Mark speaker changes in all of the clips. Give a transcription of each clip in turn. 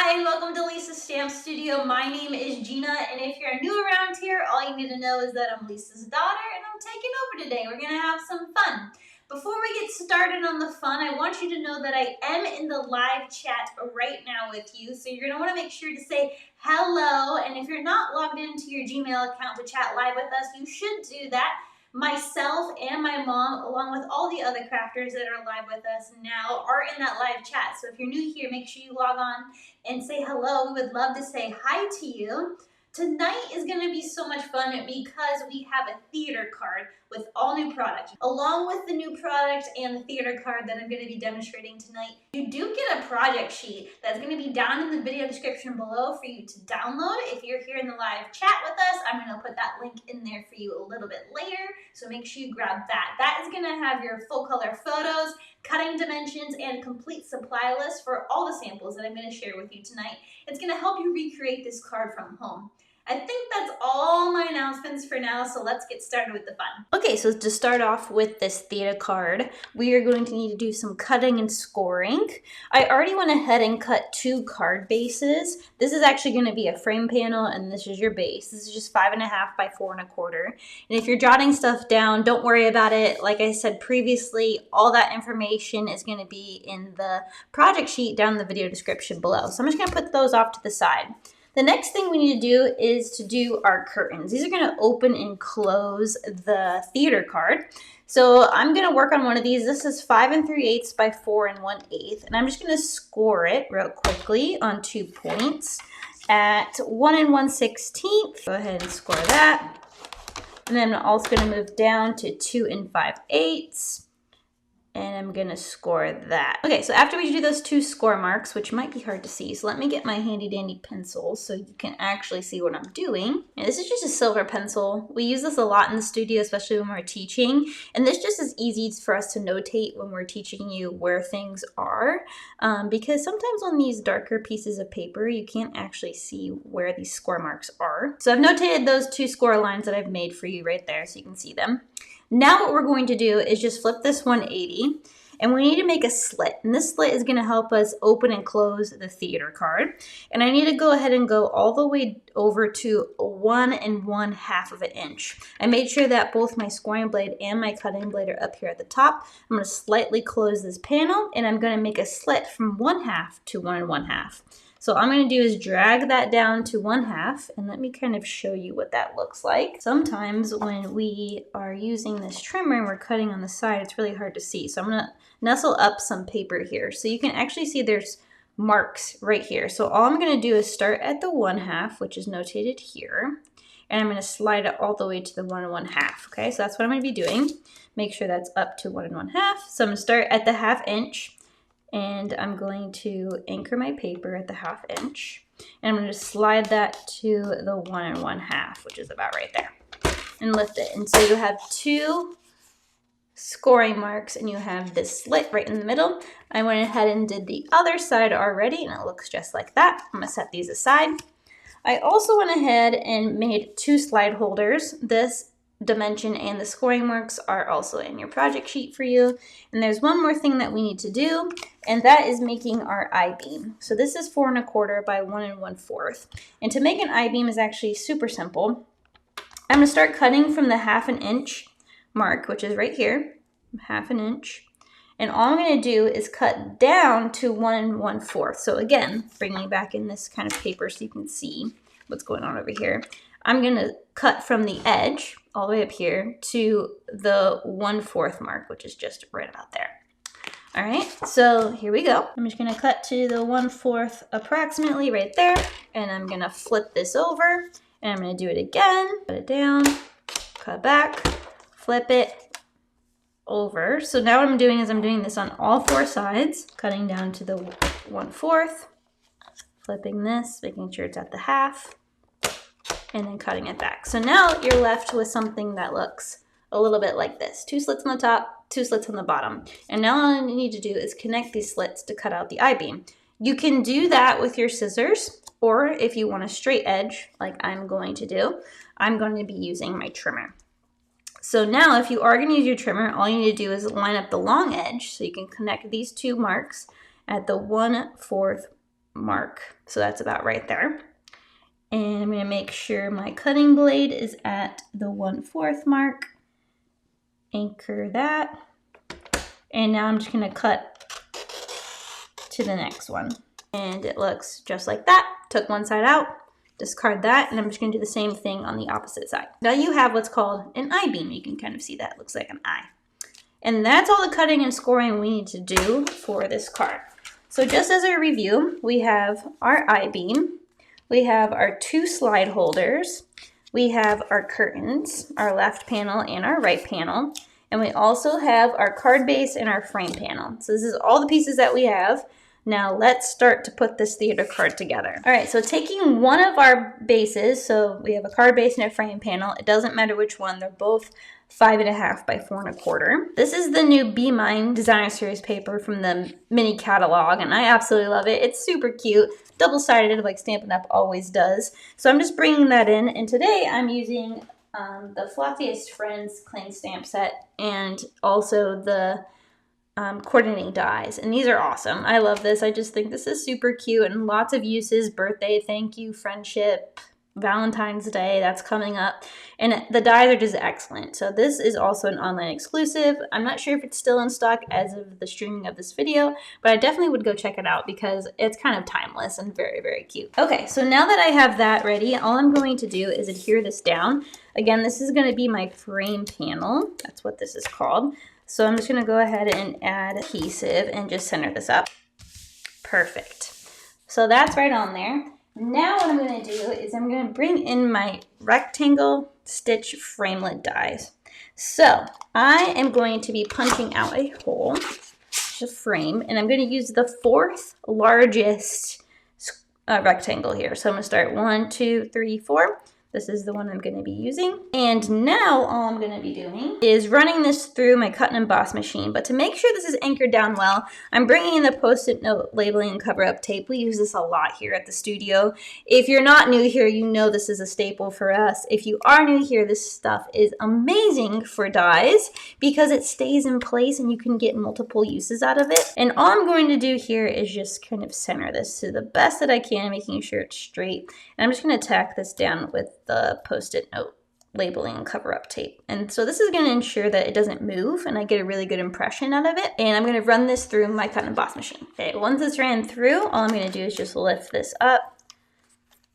Speaker 1: Hi, welcome to Lisa's Stamp Studio. My name is Gina, and if you're new around here, all you need to know is that I'm Lisa's daughter, and I'm taking over today. We're gonna have some fun. Before we get started on the fun, I want you to know that I am in the live chat right now with you, so you're gonna wanna make sure to say hello, and if you're not logged into your Gmail account to chat live with us, you should do that. Myself and my mom, along with all the other crafters that are live with us now, are in that live chat. So if you're new here, make sure you log on and say hello. We would love to say hi to you. Tonight is going to be so much fun because we have a theater card with all new products. Along with the new product and the theater card that I'm going to be demonstrating tonight, you do get a project sheet that's going to be down in the video description below for you to download. If you're here in the live chat with us, I'm going to put that link in there for you a little bit later, so make sure you grab that. That is going to have your full color photos, cutting dimensions, and a complete supply list for all the samples that I'm going to share with you tonight. It's going to help you recreate this card from home. I think that's all my announcements for now, so let's get started with the fun. Okay, so to start off with this theater card, we are going to need to do some cutting and scoring. I already went ahead and cut 2 card bases. This is actually going to be a frame panel, and this is your base. This is just 5.5 by 4.25. And if you're jotting stuff down, don't worry about it. Like I said previously, all that information is going to be in the project sheet down in the video description below. So I'm just going to put those off to the side. The next thing we need to do is to do our curtains. These are going to open and close the theater card. So I'm going to work on one of these. This is 5 3/8 by 4 1/8. And I'm just going to score it real quickly on 2 points at 1 1/16. Go ahead and score that. And then I'm also going to move down to 2 5/8. And I'm going to score that. Okay, so after we do those 2 score marks, which might be hard to see, so let me get my handy dandy pencil so you can actually see what I'm doing. And this is just a silver pencil. We use this a lot in the studio, especially when we're teaching. And this just is easy for us to notate when we're teaching you where things are. Because sometimes on these darker pieces of paper, you can't actually see where these score marks are. So I've notated those 2 score lines that I've made for you right there so you can see them. Now what we're going to do is just flip this 180, and we need to make a slit. And this slit is going to help us open and close the theater card. And I need to go ahead and go all the way over to 1 1/2 of an inch. I made sure that both my scoring blade and my cutting blade are up here at the top. I'm going to slightly close this panel, and I'm going to make a slit from 1/2 to 1 1/2. So all I'm going to do is drag that down to 1/2, and let me kind of show you what that looks like. Sometimes when we are using this trimmer and we're cutting on the side, it's really hard to see. So I'm going to nestle up some paper here. So you can actually see there's marks right here. So all I'm going to do is start at the 1/2, which is notated here, and I'm going to slide it all the way to the 1 1/2. Okay, so that's what I'm going to be doing. Make sure that's up to 1 1/2. So I'm going to start at the 1/2 inch. And I'm going to anchor my paper at the 1/2 inch. And I'm going to slide that to the 1 1/2, which is about right there. And lift it. And so you have 2 scoring marks and you have this slit right in the middle. I went ahead and did the other side already, and it looks just like that. I'm going to set these aside. I also went ahead and made 2 slide holders. This dimension and the scoring marks are also in your project sheet for you. And there's one more thing that we need to do, and that is making our I-beam. So this is 4 1/4 by 1 1/4. And to make an I-beam is actually super simple. I'm going to start cutting from the 1/2 inch mark, which is right here, 1/2 inch. And all I'm going to do is cut down to 1 1/4. So again, bringing me back in this kind of paper so you can see what's going on over here. I'm going to cut from the edge all the way up here to the 1/4 mark, which is just right about there. All right, so here we go. I'm just going to cut to the 1/4 approximately right there, and I'm going to flip this over, and I'm going to do it again. Put it down, cut back, flip it over. So now what I'm doing is I'm doing this on all 4 sides, cutting down to the 1/4, flipping this, making sure it's at the 1/2. And then cutting it back. So now you're left with something that looks a little bit like this. 2 slits on the top, 2 slits on the bottom. And now all you need to do is connect these slits to cut out the I-beam. You can do that with your scissors, or if you want a straight edge, like I'm going to do, I'm going to be using my trimmer. So now if you are going to use your trimmer, all you need to do is line up the long edge so you can connect these 2 marks at the 1/4 mark. So that's about right there. And I'm going to make sure my cutting blade is at the 1/4 mark. Anchor that. And now I'm just going to cut to the next one. And it looks just like that. Took one side out, discard that, and I'm just going to do the same thing on the opposite side. Now you have what's called an I-beam. You can kind of see that. It looks like an eye. And that's all the cutting and scoring we need to do for this card. So just as a review, we have our I-beam. We have our 2 slide holders. We have our curtains, our left panel and our right panel. And we also have our card base and our frame panel. So this is all the pieces that we have. Now let's start to put this theater card together. All right, so taking one of our bases, so we have a card base and a frame panel. It doesn't matter which one, they're both 5.5 by 4.25. This is the new Be Mine Designer Series paper from the mini catalog, and I absolutely love it. It's super cute, double-sided like Stampin' Up! Always does. So I'm just bringing that in, and today I'm using the Floppiest Friends cling stamp set and also the coordinating dies, and these are awesome. I love this. I just think this is super cute and lots of uses. Birthday, thank you, friendship, Valentine's Day, that's coming up. And the dies are just excellent. So this is also an online exclusive. I'm not sure if it's still in stock as of the streaming of this video, but I definitely would go check it out because it's kind of timeless and very, very cute. Okay, so now that I have that ready, all I'm going to do is adhere this down. Again, this is going to be my frame panel. That's what this is called. So I'm just going to go ahead and add adhesive and just center this up. Perfect. So that's right on there. Now what I'm going to do is I'm going to bring in my rectangle stitch framelit dies. So I am going to be punching out a hole, just a frame, and I'm going to use the 4th largest rectangle here. So I'm going to start 1, 2, 3, 4. This is the one I'm going to be using. And now all I'm going to be doing is running this through my cut and emboss machine. But to make sure this is anchored down well, I'm bringing in the Post-it note labeling and cover-up tape. We use this a lot here at the studio. If you're not new here, you know this is a staple for us. If you are new here, this stuff is amazing for dies because it stays in place and you can get multiple uses out of it. And all I'm going to do here is just kind of center this to the best that I can, making sure it's straight. And I'm just going to tack this down with the Post-it note labeling and cover-up tape. And so this is going to ensure that it doesn't move and I get a really good impression out of it. And I'm going to run this through my cut and emboss machine. Okay, once it's ran through, all I'm going to do is just lift this up,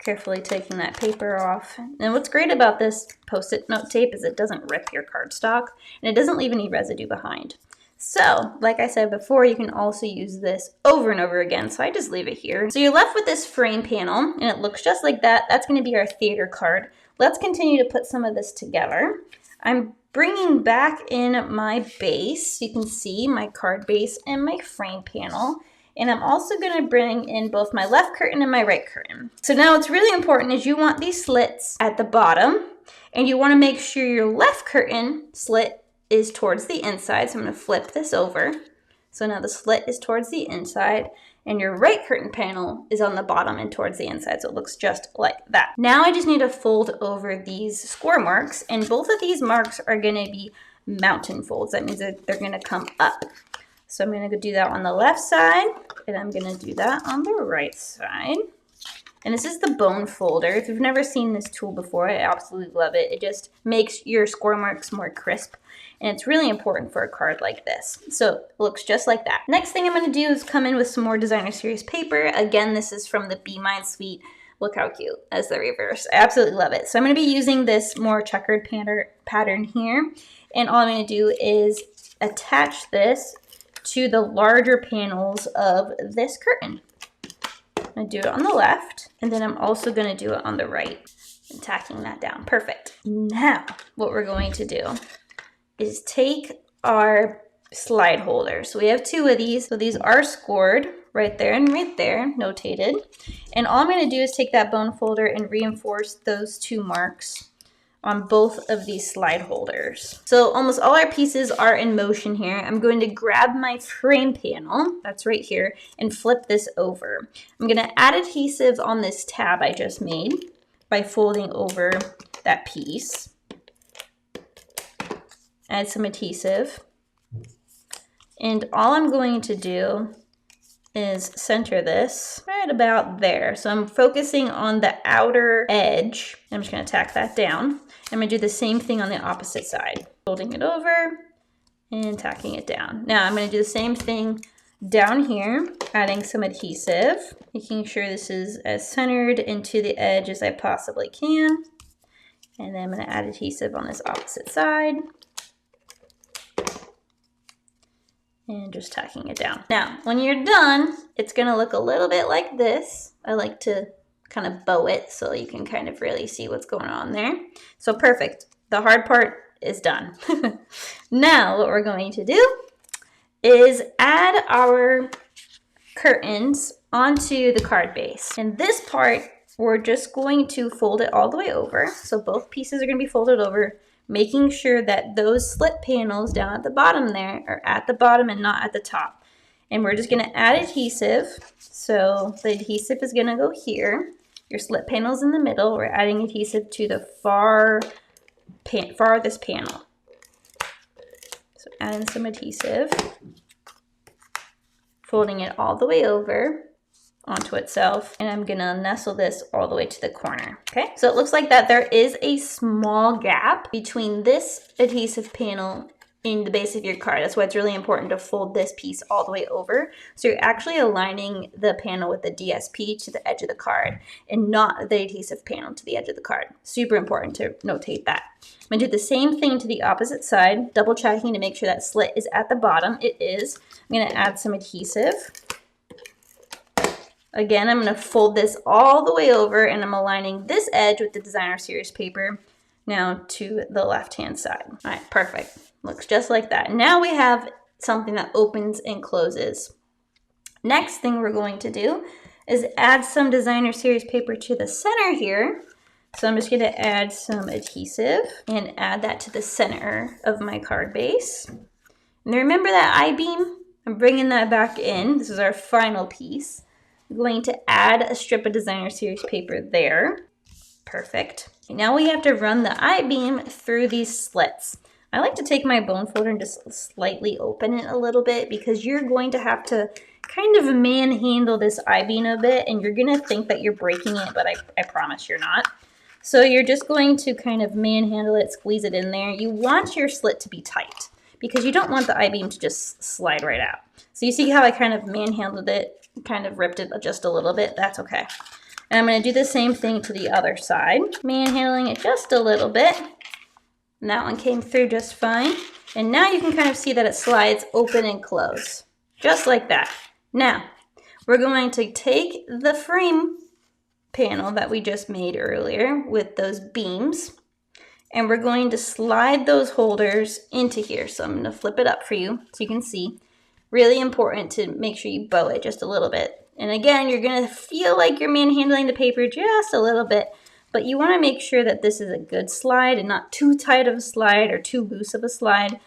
Speaker 1: carefully taking that paper off. And what's great about this Post-it note tape is it doesn't rip your cardstock and it doesn't leave any residue behind. So, like I said before, you can also use this over and over again, so I just leave it here. So you're left with this frame panel, and it looks just like that. That's going to be our theater card. Let's continue to put some of this together. I'm bringing back in my base. You can see my card base and my frame panel. And I'm also going to bring in both my left curtain and my right curtain. So now what's really important is you want these slits at the bottom, and you want to make sure your left curtain slit is towards the inside. So I'm going to flip this over. So now the slit is towards the inside and your right curtain panel is on the bottom and towards the inside. So it looks just like that. Now I just need to fold over these score marks, and both of these marks are going to be mountain folds. That means that they're going to come up. So I'm going to do that on the left side and I'm going to do that on the right side. And this is the bone folder. If you've never seen this tool before, I absolutely love it. It just makes your score marks more crisp. And it's really important for a card like this. So it looks just like that. Next thing I'm going to do is come in with some more Designer Series paper. Again, this is from the Be Mine Suite. Look how cute as the reverse. I absolutely love it. So I'm going to be using this more checkered pattern here. And all I'm going to do is attach this to the larger panels of this curtain. I'm going to do it on the left, and then I'm also going to do it on the right and tacking that down. Perfect. Now, what we're going to do is take our slide holder. So we have 2 of these. So these are scored right there and right there, notated. And all I'm going to do is take that bone folder and reinforce those 2 marks on both of these slide holders. So almost all our pieces are in motion here. I'm going to grab my frame panel, that's right here, and flip this over. I'm going to add adhesive on this tab I just made by folding over that piece. Add some adhesive. And all I'm going to do is center this right about there. So I'm focusing on the outer edge. I'm just gonna tack that down. I'm gonna do the same thing on the opposite side. Folding it over and tacking it down. Now I'm gonna do the same thing down here, adding some adhesive, making sure this is as centered into the edge as I possibly can. And then I'm gonna add adhesive on this opposite side. And just tacking it down. Now, when you're done, it's gonna look a little bit like this. I like to kind of bow it so you can kind of really see what's going on there. So perfect. The hard part is done. Now, what we're going to do is add our curtains onto the card base. And this part, we're just going to fold it all the way over. So both pieces are gonna be folded over, making sure that those slit panels down at the bottom there are at the bottom and not at the top. And we're just gonna add adhesive. So the adhesive is gonna go here. Your slit panel's in the middle. We're adding adhesive to the farthest panel. So adding some adhesive, folding it all the way over onto itself, and I'm gonna nestle this all the way to the corner. Okay, so it looks like that there is a small gap between this adhesive panel and the base of your card. That's why it's really important to fold this piece all the way over. So you're actually aligning the panel with the DSP to the edge of the card and not the adhesive panel to the edge of the card. Super important to notate that. I'm gonna do the same thing to the opposite side, double checking to make sure that slit is at the bottom. It is. I'm gonna add some adhesive. Again, I'm gonna fold this all the way over and I'm aligning this edge with the designer series paper now to the left-hand side. All right, perfect. Looks just like that. Now we have something that opens and closes. Next thing we're going to do is add some designer series paper to the center here. So I'm just gonna add some adhesive and add that to the center of my card base. And remember that I-beam? I'm bringing that back in. This is our final piece. I'm going to add a strip of designer series paper there. Perfect. Now we have to run the I-beam through these slits. I like to take my bone folder and just slightly open it a little bit because you're going to have to kind of manhandle this I-beam a bit and you're gonna think that you're breaking it, but I promise you're not. So you're just going to kind of manhandle it, squeeze it in there. You want your slit to be tight because you don't want the I-beam to just slide right out. So you see how I kind of manhandled it, kind of ripped it just a little bit? That's okay. And I'm gonna do the same thing to the other side, manhandling it just a little bit. And that one came through just fine. And now you can kind of see that it slides open and close, just like that. Now, we're going to take the frame panel that we just made earlier with those beams, and we're going to slide those holders into here. So I'm gonna flip it up for you so you can see. Really important to make sure you bow it just a little bit. And again, you're gonna feel like you're manhandling the paper just a little bit, but you wanna make sure that this is a good slide and not too tight of a slide or too loose of a slide.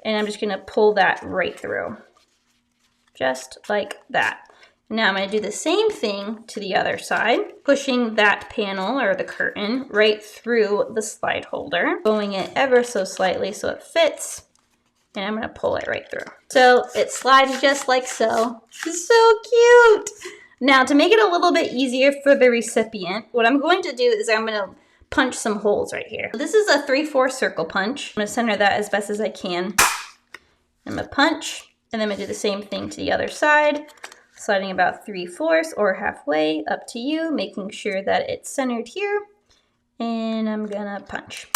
Speaker 1: And I'm just gonna pull that right through, just like that. Now I'm gonna do the same thing to the other side, pushing that panel or the curtain right through the slide holder, bowing it ever so slightly so it fits. And I'm gonna pull it right through. So it slides just like so. So cute. Now to make it a little bit easier for the recipient, what I'm going to do is I'm gonna punch some holes right here. This is a 3/4 circle punch. I'm gonna center that as best as I can. I'm gonna punch, and then I'm gonna do the same thing to the other side, sliding about 3/4 or halfway, up to you, making sure that it's centered here. And I'm gonna punch.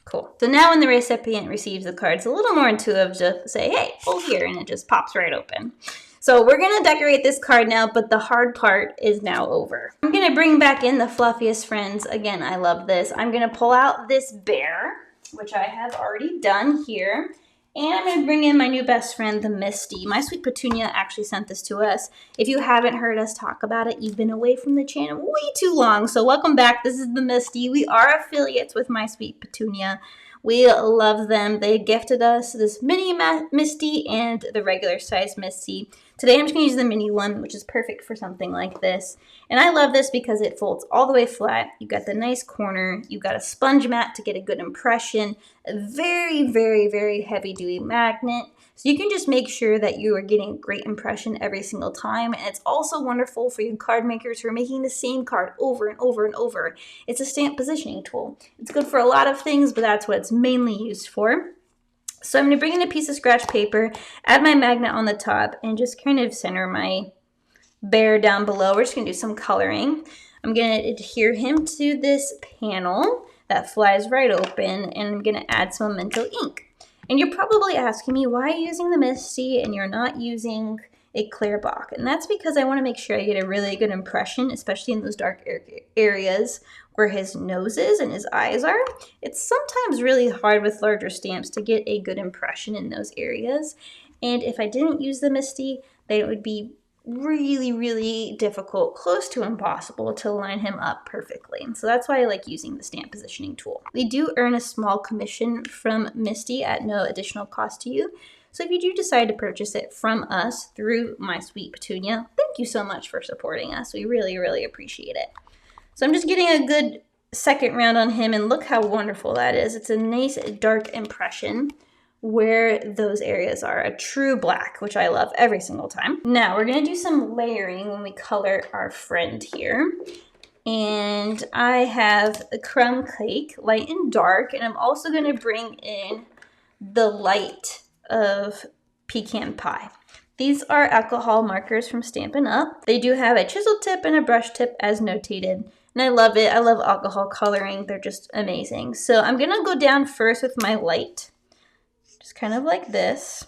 Speaker 1: Cool. So now when the recipient receives the card, it's a little more intuitive to say, hey, pull here, and it just pops right open. So we're gonna decorate this card now, but the hard part is now over. I'm gonna bring back in the fluffiest friends. Again, I love this. I'm gonna pull out this bear, which I have already done here. And I'm gonna bring in my new best friend, the Misty. My Sweet Petunia actually sent this to us. If you haven't heard us talk about it, you've been away from the channel way too long. So welcome back, this is the Misty. We are affiliates with My Sweet Petunia. We love them. They gifted us this mini Misty and the regular size Misty. Today I'm just gonna use the mini one, which is perfect for something like this. And I love this because it folds all the way flat. You've got the nice corner. You've got a sponge mat to get a good impression. A very, very, very heavy duty magnet. So you can just make sure that you are getting a great impression every single time. And it's also wonderful for you card makers who are making the same card over and over and over. It's a stamp positioning tool. It's good for a lot of things, but that's what it's mainly used for. So I'm going to bring in a piece of scratch paper, add my magnet on the top, and just kind of center my bear down below. We're just going to do some coloring. I'm going to adhere him to this panel that flies right open, and I'm going to add some Memento ink. And you're probably asking me, why are you using the Misty and you're not using a clear block? And that's because I want to make sure I get a really good impression, especially in those dark areas where his nose is and his eyes are. It's sometimes really hard with larger stamps to get a good impression in those areas. And if I didn't use the Misty, then it would be really, really difficult, close to impossible, to line him up perfectly. So that's why I like using the stamp positioning tool. We do earn a small commission from Misty at no additional cost to you. So if you do decide to purchase it from us through My Sweet Petunia, thank you so much for supporting us. We really, really appreciate it. So I'm just getting a good second round on him, and look how wonderful that is. It's a nice dark impression where those areas are, a true black, which I love every single time. Now we're gonna do some layering when we color our friend here. And I have a crumb cake, light and dark, and I'm also gonna bring in the light of pecan pie. These are alcohol markers from Stampin' Up. They do have a chisel tip and a brush tip as notated. And I love it. I love alcohol coloring. They're just amazing. So I'm gonna go down first with my light. Just kind of like this.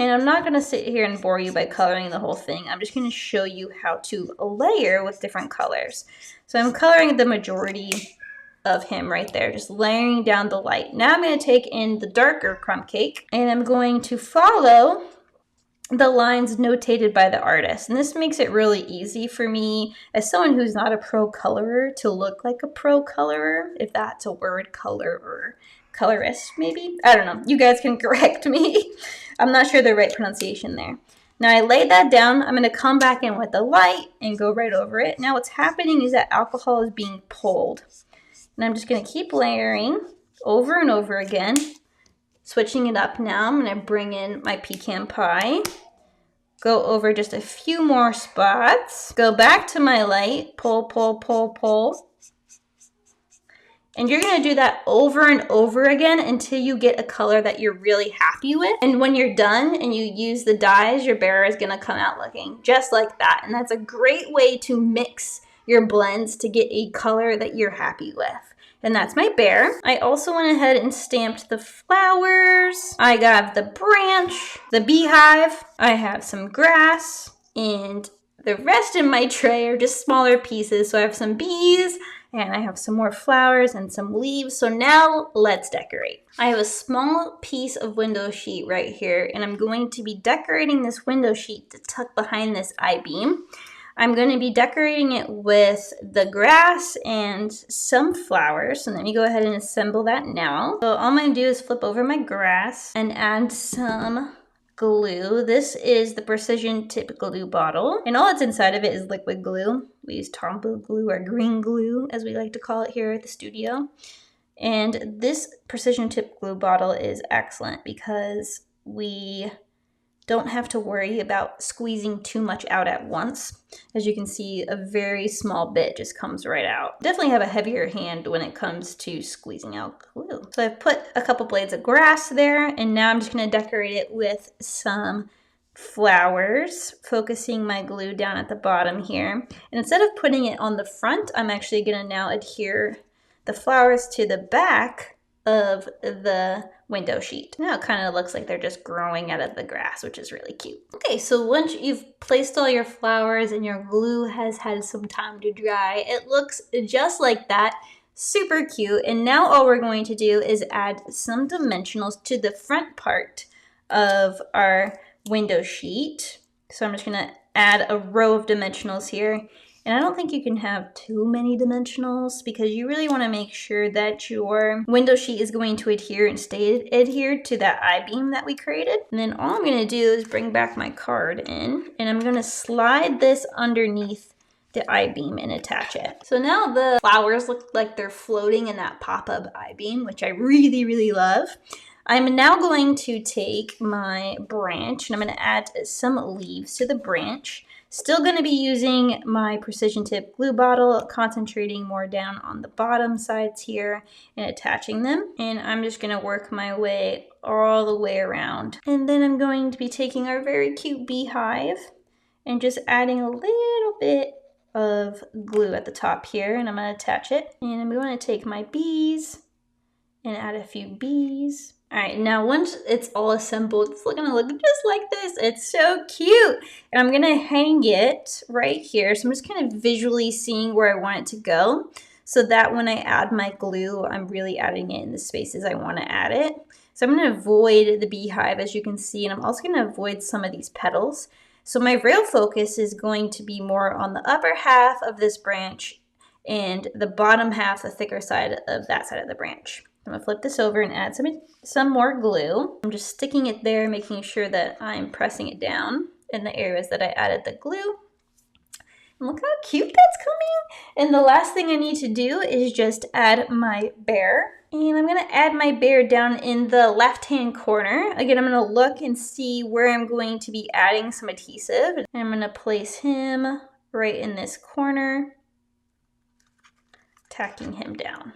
Speaker 1: And I'm not going to sit here and bore you by coloring the whole thing. I'm just going to show you how to layer with different colors. So I'm coloring the majority of him right there, just layering down the light. Now I'm going to take in the darker crumb cake, and I'm going to follow the lines notated by the artist. And this makes it really easy for me as someone who's not a pro colorer to look like a pro colorer, if that's a word, colorer, colorist maybe. I don't know. You guys can correct me. I'm not sure the right pronunciation there. Now I laid that down. I'm going to come back in with the light and go right over it. Now what's happening is that alcohol is being pulled. And I'm just going to keep layering over and over again. Switching it up now, I'm going to bring in my pecan pie, go over just a few more spots, go back to my light, pull, pull, pull, pull. And you're going to do that over and over again until you get a color that you're really happy with. And when you're done and you use the dyes, your bear is going to come out looking just like that. And that's a great way to mix your blends to get a color that you're happy with. And that's my bear. I also went ahead and stamped the flowers. I got the branch, the beehive. I have some grass, and the rest in my tray are just smaller pieces. So I have some bees, and I have some more flowers and some leaves. So now let's decorate. I have a small piece of window sheet right here, and I'm going to be decorating this window sheet to tuck behind this I-beam. I'm going to be decorating it with the grass and some flowers. So let me go ahead and assemble that now. So all I'm going to do is flip over my grass and add some glue. This is the Precision Tip glue bottle. And all that's inside of it is liquid glue. We use Tombow glue, or green glue as we like to call it here at the studio. And this Precision Tip glue bottle is excellent because we don't have to worry about squeezing too much out at once. As you can see, a very small bit just comes right out. Definitely have a heavier hand when it comes to squeezing out glue. So I've put a couple blades of grass there, and now I'm just gonna decorate it with some flowers, focusing my glue down at the bottom here. And instead of putting it on the front, I'm actually gonna now adhere the flowers to the back of the window sheet. Now it kind of looks like they're just growing out of the grass, which is really cute. Okay, so once you've placed all your flowers and your glue has had some time to dry, it looks just like that. Super cute. And now all we're going to do is add some dimensionals to the front part of our window sheet. So I'm just gonna add a row of dimensionals here. And I don't think you can have too many dimensionals because you really want to make sure that your window sheet is going to adhere and stay adhered to that I-beam that we created. And then all I'm going to do is bring back my card in, and I'm going to slide this underneath the I-beam and attach it. So now the flowers look like they're floating in that pop-up I-beam, which I really, really love. I'm now going to take my branch and I'm going to add some leaves to the branch. Still going to be using my precision tip glue bottle, concentrating more down on the bottom sides here and attaching them. And I'm just going to work my way all the way around. And then I'm going to be taking our very cute beehive and just adding a little bit of glue at the top here, and I'm going to attach it. And I'm going to take my bees and add a few bees. All right, now once it's all assembled, it's gonna look just like this. It's so cute. And I'm gonna hang it right here. So I'm just kind of visually seeing where I want it to go so that when I add my glue, I'm really adding it in the spaces I wanna add it. So I'm gonna avoid the beehive, as you can see, and I'm also gonna avoid some of these petals. So my real focus is going to be more on the upper half of this branch and the bottom half, the thicker side of that side of the branch. I'm gonna flip this over and add some more glue. I'm just sticking it there, making sure that I'm pressing it down in the areas that I added the glue. And look how cute that's coming. And the last thing I need to do is just add my bear. And I'm gonna add my bear down in the left-hand corner. Again, I'm gonna look and see where I'm going to be adding some adhesive. And I'm gonna place him right in this corner, tacking him down.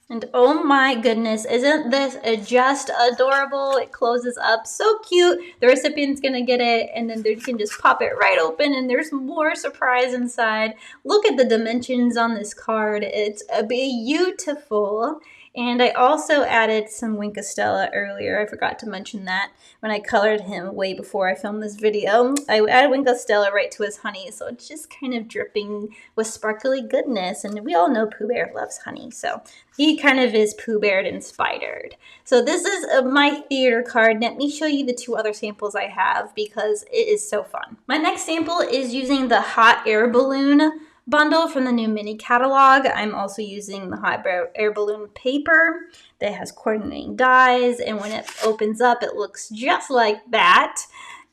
Speaker 1: And oh my goodness, isn't this just adorable? It closes up so cute. The recipient's gonna get it and then they can just pop it right open and there's more surprise inside. Look at the dimensions on this card. It's beautiful. And I also added some Wink Stella earlier. I forgot to mention that when I colored him way before I filmed this video. I added Wink Stella right to his honey, so it's just kind of dripping with sparkly goodness. And we all know Pooh Bear loves honey, so he kind of is Pooh Bear inspired. So this is my theater card. Let me show you the two other samples I have because it is so fun. My next sample is using the hot air balloon bundle from the new mini catalog. I'm also using the hot air balloon paper that has coordinating dies, and when it opens up it looks just like that.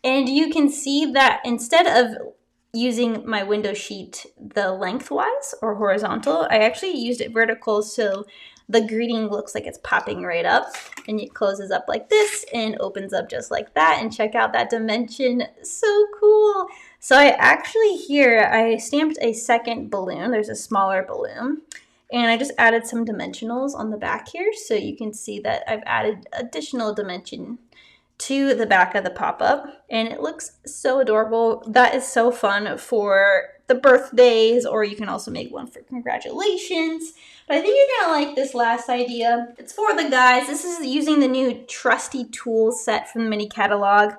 Speaker 1: And you can see that instead of using my window sheet the lengthwise or horizontal, I actually used it vertical so the greeting looks like it's popping right up, and it closes up like this and opens up just like that. And check out that dimension, so cool. So I actually here, I stamped a second balloon. There's a smaller balloon. And I just added some dimensionals on the back here. So you can see that I've added additional dimension to the back of the pop-up. And it looks so adorable. That is so fun for the birthdays, or you can also make one for congratulations. But I think you're gonna like this last idea. It's for the guys. This is using the new trusty tools set from the mini catalog.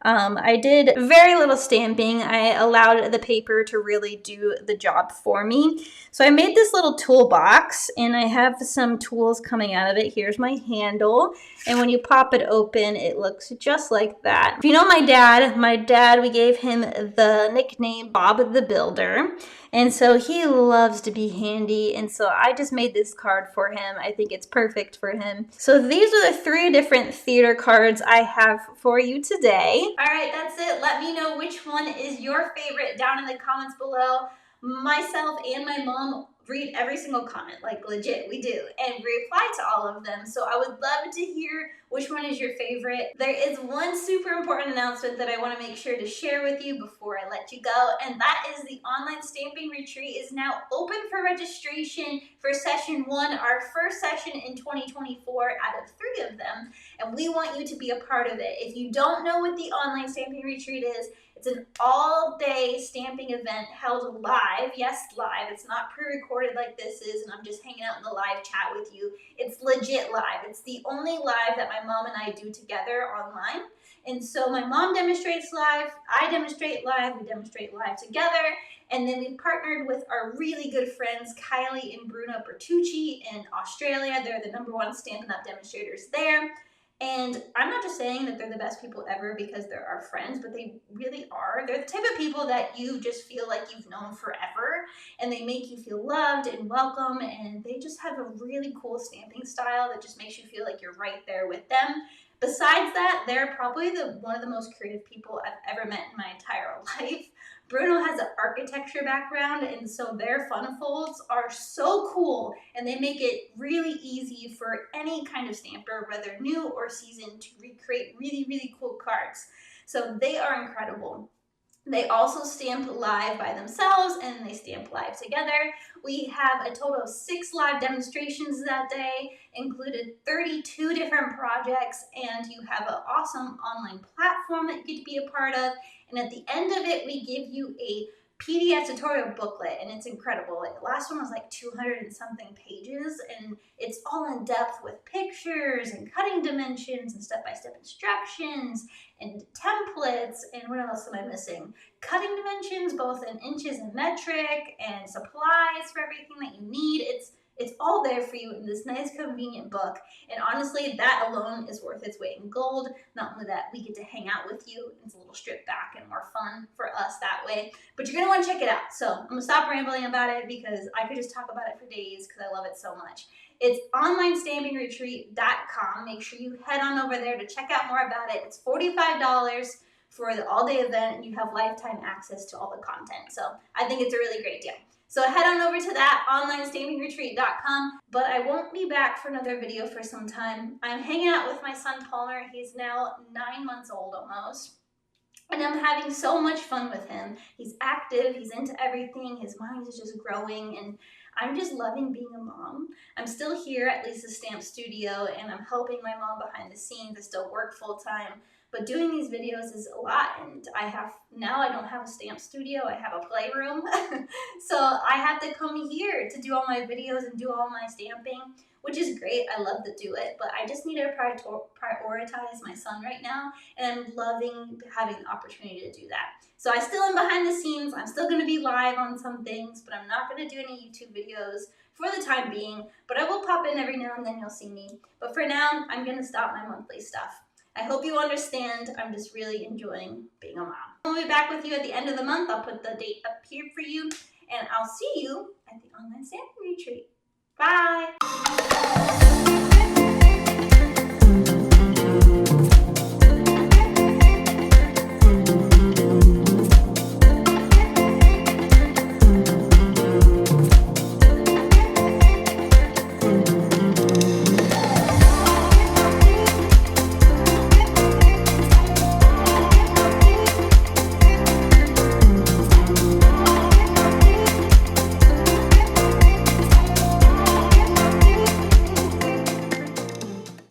Speaker 1: I did very little stamping. I allowed the paper to really do the job for me. So I made this little toolbox and I have some tools coming out of it. Here's my handle. And when you pop it open, it looks just like that. If you know my dad, we gave him the nickname Bob the Builder. And so he loves to be handy. And so I just made this card for him. I think it's perfect for him. So these are the 3 different theater cards I have for you today. All right, that's it. Let me know which one is your favorite down in the comments below. Myself and my mom read every single comment, like legit, we do, and reply to all of them. So I would love to hear which one is your favorite. There is one super important announcement that I want to make sure to share with you before I let you go, and that is the online stamping retreat is now open for registration for session 1, our first session in 2024 out of 3 of them, and we want you to be a part of it. If you don't know what the online stamping retreat is, it's an all-day stamping event held live. Yes, live. It's not pre-recorded like this is, and I'm just hanging out in the live chat with you. It's legit live. It's the only live that my mom and I do together online. And so my mom demonstrates live, I demonstrate live, we demonstrate live together. And then we partnered with our really good friends, Kylie and Bruno Bertucci in Australia. They're the #1 Stampin' Up! Demonstrators there. And I'm not just saying that they're the best people ever because they're our friends, but they really are. They're the type of people that you just feel like you've known forever, and they make you feel loved and welcome, and they just have a really cool stamping style that just makes you feel like you're right there with them. Besides that, they're probably one of the most creative people I've ever met in my entire life. Bruno has an architecture background, and so their fun folds are so cool, and they make it really easy for any kind of stamper, whether new or seasoned, to recreate really, really cool cards. So they are incredible. They also stamp live by themselves, and they stamp live together. We have a total of 6 live demonstrations that day, included 32 different projects, and you have an awesome online platform that you get to be a part of. And at the end of it, we give you a PDF tutorial booklet, and it's incredible. The last one was like 200 and something pages, and it's all in depth with pictures and cutting dimensions and step-by-step instructions and templates. And what else am I missing? Cutting dimensions, both in inches and metric, and supplies for everything that you need. It's all there for you in this nice, convenient book. And honestly, that alone is worth its weight in gold. Not only that, we get to hang out with you. It's a little stripped back and more fun for us that way. But you're going to want to check it out. So I'm going to stop rambling about it because I could just talk about it for days because I love it so much. It's onlinestampingretreat.com. Make sure you head on over there to check out more about it. It's $45 for the all-day event, and you have lifetime access to all the content. So I think it's a really great deal. So head on over to that, onlinestampingretreat.com. But I won't be back for another video for some time. I'm hanging out with my son Palmer. He's now 9 months old almost. And I'm having so much fun with him. He's active, he's into everything, his mind is just growing, and I'm just loving being a mom. I'm still here at Lisa's Stamp Studio, and I'm helping my mom behind the scenes. I still work full time. But doing these videos is a lot, and now I don't have a stamp studio, I have a playroom. So I have to come here to do all my videos and do all my stamping, which is great. I love to do it, but I just need to prioritize my son right now, and I'm loving having the opportunity to do that. So I still am behind the scenes. I'm still going to be live on some things, but I'm not going to do any YouTube videos for the time being, but I will pop in every now and then. You'll see me. But for now, I'm going to stop my monthly stuff. I hope you understand. I'm just really enjoying being a mom. I'll be back with you at the end of the month. I'll put the date up here for you, and I'll see you at the online stamping retreat. Bye.